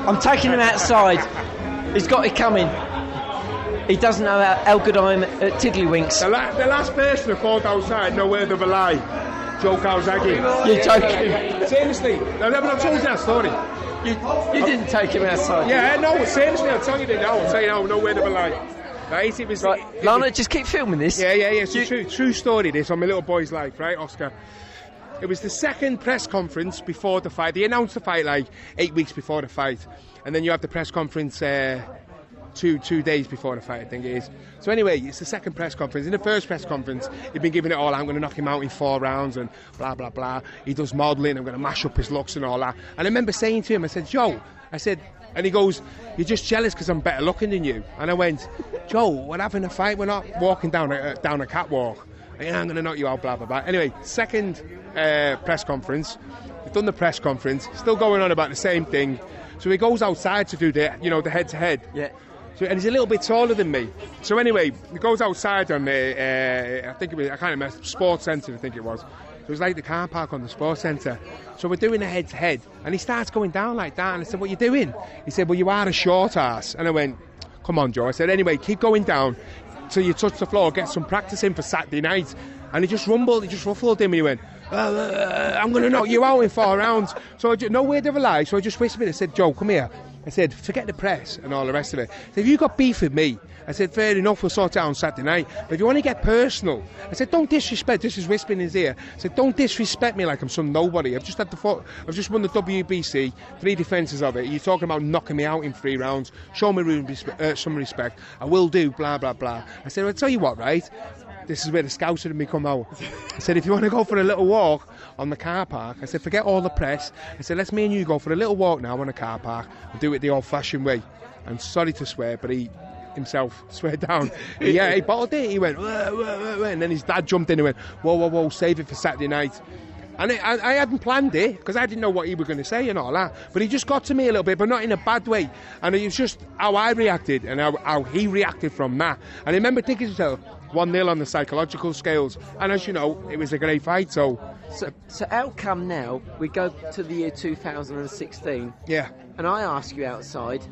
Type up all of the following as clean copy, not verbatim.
I'm taking him outside. He's got it coming. He doesn't know how good I am at tiddlywinks. The last person who called outside, no word of a lie, Joe Calzaghe. You're joking. Seriously, I've told you that story. You didn't take him outside. Yeah, no, seriously, I'll tell you now. I'll tell you now, no word of a lie. Right, it was, right, Lana, just keep filming this. Yeah, it's a true story, this, on my little boy's life, right, Oscar? It was the second press conference before the fight. They announced the fight like 8 weeks before the fight. And then you have the press conference 2 days before the fight, I think it is. So anyway, it's the second press conference. In the first press conference, he'd been giving it all. I'm going to knock him out in 4 rounds and blah, blah, blah. He does modelling. I'm going to mash up his looks and all that. And I remember saying to him, I said, Joe, and he goes, you're just jealous because I'm better looking than you. And I went, Joe, we're having a fight. We're not walking down a catwalk. I'm going to knock you out, blah, blah, blah. Anyway, second press conference. We've done the press conference. Still going on about the same thing. So he goes outside to do the head-to-head. Yeah. So, and he's a little bit taller than me. So anyway, he goes outside on I think it was, I can't remember, Sports Centre, I think it was. So it was like the car park on the Sports Centre. So we're doing a head-to-head. And he starts going down like that. And I said, what are you doing? He said, well, you are a short ass. And I went, come on, Joe. I said, anyway, keep going down till you touch the floor, get some practice in for Saturday night. And he just rumbled, he just ruffled him, and he went, I'm going to knock you out in 4 rounds. So no word of a lie. So I just whispered, I said, Joe, come here. I said, forget the press and all the rest of it. I said, if you got beef with me, I said, fair enough, we'll sort it out on Saturday night. But if you want to get personal, I said, don't disrespect. This is whispering in his ear. I said, don't disrespect me like I'm some nobody. I've just won the WBC, 3 defences of it. You're talking about knocking me out in 3 rounds. Show me some respect. I will do, blah, blah, blah. I said, I'll tell you what, right? This is where the scouts in me come out. I said, if you want to go for a little walk on the car park, I said, forget all the press. I said, let's me and you go for a little walk now on the car park and do it the old-fashioned way. And sorry to swear, but he himself swear down. He bottled it. He went, wah, wah, wah, wah. And then his dad jumped in and went, whoa, save it for Saturday night. And I hadn't planned it because I didn't know what he was going to say and all that. But he just got to me a little bit, but not in a bad way. And it was just how I reacted and how he reacted from that. And I remember thinking to myself, 1-0 on the psychological scales. And as you know, it was a great fight. So how come now we go to the year 2016? Yeah. And I ask you outside.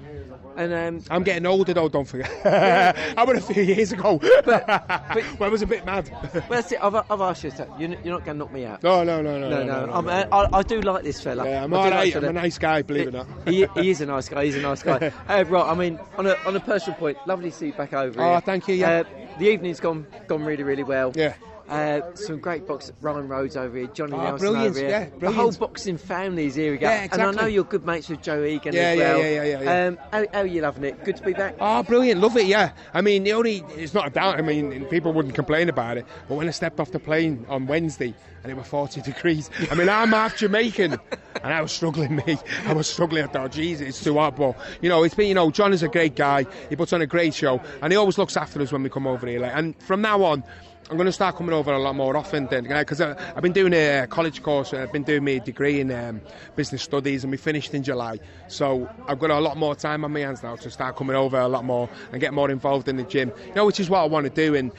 And I'm getting older though, don't forget. I went a few years ago. But well, I was a bit mad. Well, that's it. I've asked you, you're not going to knock me out. No. I do like this fella. Yeah, I'm all right. I'm a nice guy, believe it or not. He is a nice guy. He's a nice guy. Right, I mean, on a personal point, lovely to see you back over here. Oh, thank you. Yeah. The evening's gone really, really well. Yeah. Some great boxing. Ryan Rhodes over here, Johnny Nelson brilliant, over here. Yeah, brilliant. The whole boxing family's here again. Yeah, exactly. And I know you're good mates with Joe Egan as well. Yeah. How are you loving it? Good to be back? Oh, brilliant. Love it, yeah. I mean, it's not a doubt. I mean, people wouldn't complain about it. But when I stepped off the plane on Wednesday and it was 40 degrees, I mean, I'm half Jamaican and I was struggling, mate. I thought, geez, it's too hot. But, it's been, John is a great guy. He puts on a great show and he always looks after us when we come over here. And from now on, I'm going to start coming over a lot more often because I've been doing a college course. I've been doing my degree in business studies and we finished in July. So I've got a lot more time on my hands now to start coming over a lot more and get more involved in the gym. Which is what I want to do. And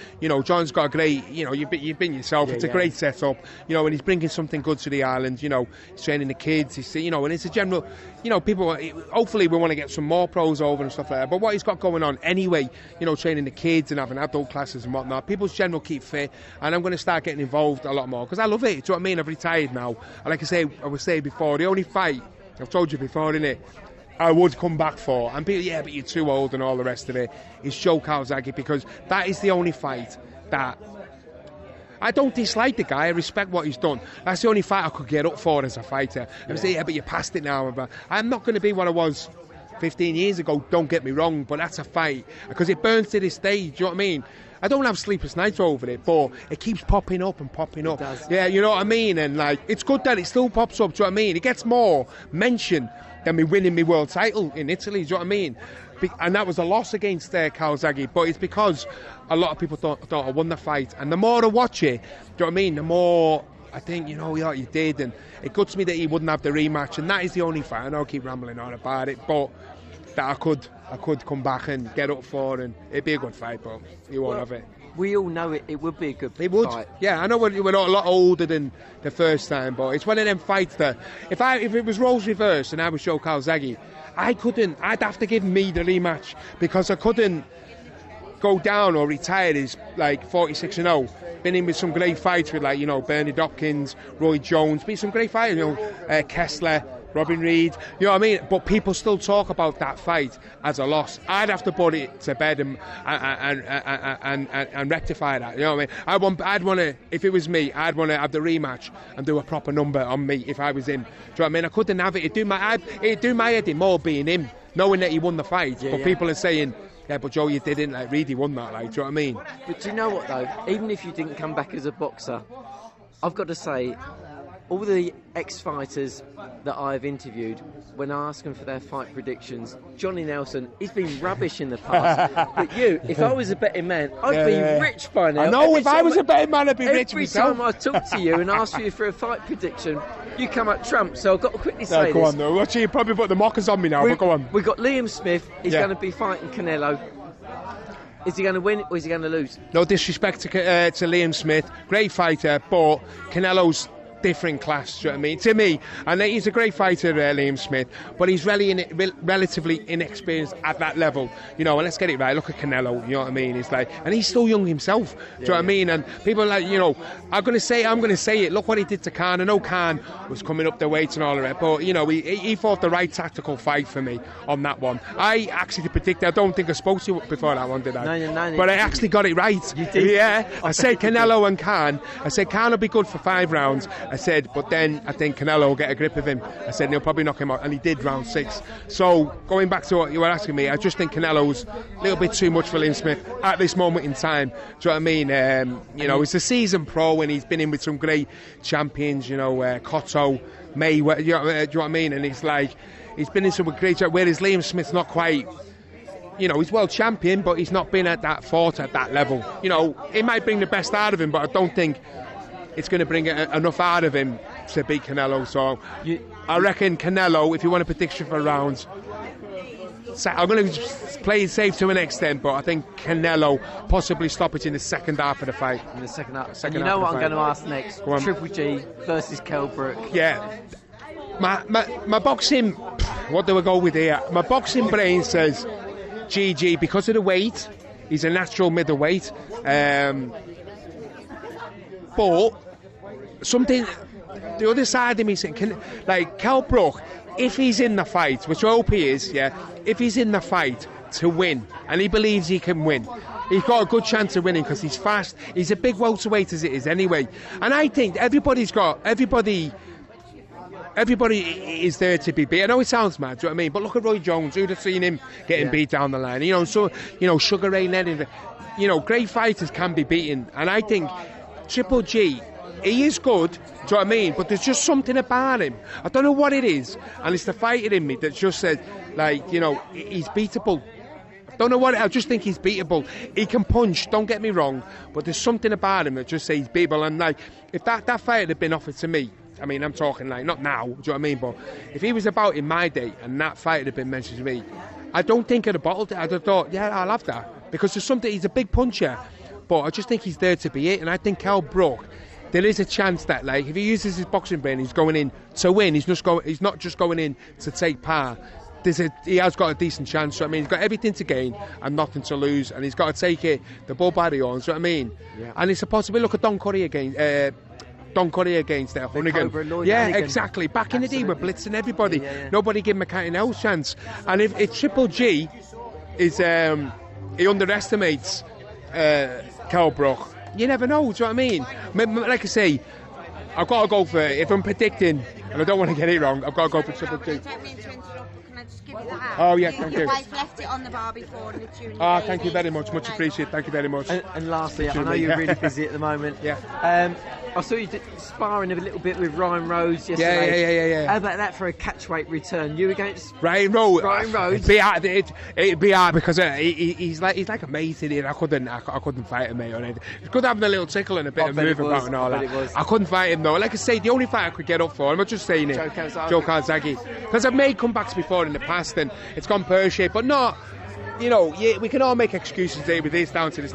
John's got a great. You've been yourself. It's a great setup. And he's bringing something good to the island. He's training the kids. And it's a general. People. Hopefully we want to get some more pros over and stuff like that. But what he's got going on anyway. Training the kids and having adult classes and whatnot. People's general keep fit, and I'm going to start getting involved a lot more because I love it. Do you know what I mean? I've retired now, and like I was saying before, the only fight I've told you before, innit, I would come back for, and people, but you're too old and all the rest of it, is Joe Calzaghe, because that is the only fight that I don't dislike the guy. I respect what he's done. That's the only fight I could get up for as a fighter. I say, but you're past it now. But I'm not going to be what I was 15 years ago, don't get me wrong, but that's a fight because it burns to this day. Do you know what I mean? I don't have sleepless nights over it, but it keeps popping up and popping up. It does. Yeah, you know what I mean? And it's good that it still pops up. Do you know what I mean? It gets more mention than me winning my world title in Italy. Do you know what I mean? And that was a loss against Calzaghe, but it's because a lot of people thought I won the fight. And the more I watch it, do you know what I mean? The more I think, he did. And it guts me that he wouldn't have the rematch. And that is the only fight. I know I keep rambling on about it, but that I could come back and get up for, and it'd be a good fight, but you won't have it. we all know it would be a good It would. fight. Yeah, I know we're a lot older than the first time, but it's one of them fights that if it was roles reversed and I was Joe Calzaghe, I'd have to give me the rematch, because I couldn't go down or retire as like 46-0. Been in with some great fights with, like, you know, Bernard Hopkins, Roy Jones, been some great fighters, you know, Kessler, Robin Reid, you know what I mean? But people still talk about that fight as a loss. I'd have to put it to bed and rectify that. You know what I mean? I'd want to, if it was me, I'd want to have the rematch and do a proper number on me if I was him. Do you know what I mean? I couldn't have it. It'd do my head in more being him, knowing that he won the fight. But people are saying, yeah, but Joe, you didn't. Like, Reid, he won that. Like, do you know what I mean? But do you know what though? Even if you didn't come back as a boxer, I've got to say, all the ex-fighters that I've interviewed, when I ask them for their fight predictions, Johnny Nelson, he's been rubbish in the past. But you, if I was a betting man, I'd be rich by now. I know, if I was a betting man, I'd be rich myself. Every time I talk to you and ask you for a fight prediction, you come up trump. So I've got to quickly say this. Go on, though. Watch, you probably put the mockers on me now, but go on. We've got Liam Smith. He's going to be fighting Canelo. Is he going to win or is he going to lose? No disrespect to Liam Smith, great fighter, but Canelo's different class, do you know what I mean? To me, and he's a great fighter, Liam Smith, but he's relatively inexperienced at that level, you know. And let's get it right, look at Canelo, you know what I mean? It's like, and he's still young himself, do you know what I mean? And people are like, you know, I'm going to say it, look what he did to Khan. I know Khan was coming up the weights and all of that, but, you know, he fought the right tactical fight for me on that one. I actually predicted, I don't think I spoke to you before that one, did I? No. But I actually got it right. You did? Yeah. I said Canelo and Khan. I said Khan will be good for 5 rounds. I said, but then I think Canelo will get a grip of him. I said, he'll probably knock him out, and he did round 6. So going back to what you were asking me, I just think Canelo's a little bit too much for Liam Smith at this moment in time. Do you know what I mean? You know, he's a seasoned pro, and he's been in with some great champions, you know, Cotto, Mayweather, you know what I mean? And he's like, he's been in some great, whereas Liam Smith's not quite. You know, he's world champion, but he's not been at that fort at that level. You know, it might bring the best out of him, but I don't think it's going to bring enough out of him to beat Canelo. So I reckon Canelo, if you want a prediction for rounds, I'm going to play it safe to an extent, but I think Canelo possibly stop it in the second half of the fight. In the second half. And you know what I'm going to ask next? Triple G versus Kell Brook. Yeah. My boxing, what do I go with here? My boxing brain says GG because of the weight. He's a natural middleweight. But something, the other side of me saying, like Kell Brook, if he's in the fight, which I hope he is, if he's in the fight to win, and he believes he can win, he's got a good chance of winning because he's fast. He's a big welterweight as it is anyway. And I think everybody is there to be beat. I know it sounds mad, do you know what I mean? But look at Roy Jones, who'd have seen him getting beat down the line. You know, so, you know, Sugar Ray Leonard, you know, great fighters can be beaten. And I think Triple G, he is good, do you know what I mean? But there's just something about him. I don't know what it is. And it's the fighter in me that just says, like, you know, he's beatable. I don't know what I just think he's beatable. He can punch, don't get me wrong, but there's something about him that just says he's beatable. And like, if that fight had been offered to me, I mean, I'm talking like, not now, do you know what I mean? But if he was about in my day and that fight had been mentioned to me, I don't think I'd have bottled it. I'd have thought, yeah, I'll have that. Because there's something, he's a big puncher, but I just think he's there to be it. And I think Kell Brook, there is a chance that, like, if he uses his boxing brain, he's going in to win. He's not just going in to take par. He has got a decent chance. So, I mean, he's got everything to gain and nothing to lose, and he's got to take the bull by the horns. So, I mean, and it's a possibility. Look at Don Curry against Hunnigan. Yeah, exactly. Back in the day, we're blitzing everybody. Nobody gave him a Canelo chance. And if Triple G is he underestimates Kell Brook, you never know. Do you know what I mean? Like I say, I've got to go for it. If I'm predicting, and I don't want to get it wrong, I've got to go for Triple G. Can I just give you the hat? Oh yeah, thank you. Your wife left it on the bar before and it's you. Thank you very much appreciated. Thank you very much. And lastly, I know you're really busy at the moment. I saw you sparring a little bit with Ryan Rhodes yesterday. Yeah. How about that for a catchweight return? You against Ryan Rhodes. It'd be hard because he's like a mate in it. I couldn't fight him, mate. It's good having a little tickle and a bit of moving about and all that. I couldn't fight him though. Like I say, the only fight I could get up for, I'm not just saying it, Joe Calzaghe. Because I've made comebacks before in the past and it's gone pear-shaped, but not you know, yeah, we can all make excuses today with this, down to this,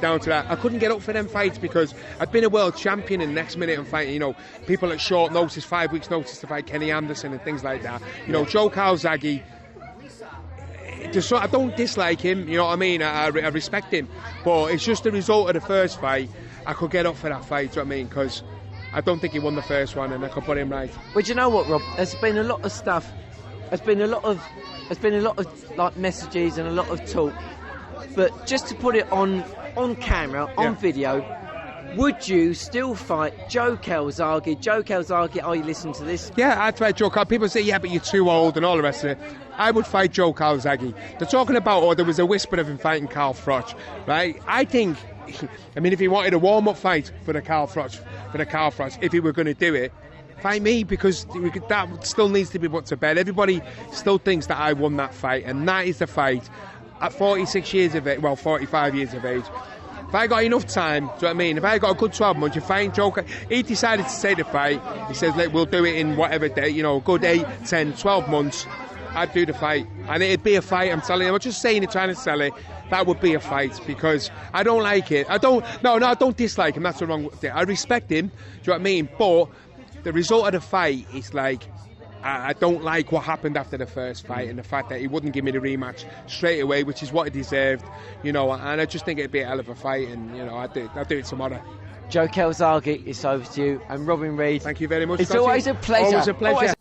down to that. I couldn't get up for them fights because I'd been a world champion, and next minute I'm fighting, you know, people at short notice, 5 weeks notice to fight Kenny Anderson and things like that. You know, Joe Calzaghe. I don't dislike him, you know what I mean? I respect him, but it's just the result of the first fight. I could get up for that fight, do you know what I mean? Because I don't think he won the first one, and I could put him right. Well, do you know what, Rob? There's been a lot of stuff. There's been a lot of like messages and a lot of talk. But just to put it on camera, on video, would you still fight Joe Calzaghe? Joe Calzaghe, are you listening to this? Yeah, I'd fight Joe Calzaghe. People say, yeah, but you're too old and all the rest of it. I would fight Joe Calzaghe. They're talking about, there was a whisper of him fighting Carl Froch, right? I think, I mean, if he wanted a warm-up fight for the Carl Froch, if he were going to do it, fight me, because that still needs to be put to bed. Everybody still thinks that I won that fight, and that is the fight. At 46 years of age, well, 45 years of age, if I got enough time, do you know what I mean? If I got a good 12 months, you fight Joker. He decided to take the fight. He says, like, we'll do it in whatever day, you know, a good 8, 10, 12 months. I'd do the fight. And it'd be a fight, I'm telling you. I'm not just saying it, trying to sell it. That would be a fight, because I don't like it. I don't dislike him. That's the wrong thing. I respect him, do you know what I mean? But the result of the fight is like, I don't like what happened after the first fight, and the fact that he wouldn't give me the rematch straight away, which is what he deserved, you know. And I just think it'd be a hell of a fight, and you know, I'll do it tomorrow. Joe Calzaghe, it's over to you, and Robin Reid. Thank you very much. It's always a pleasure. Always a pleasure.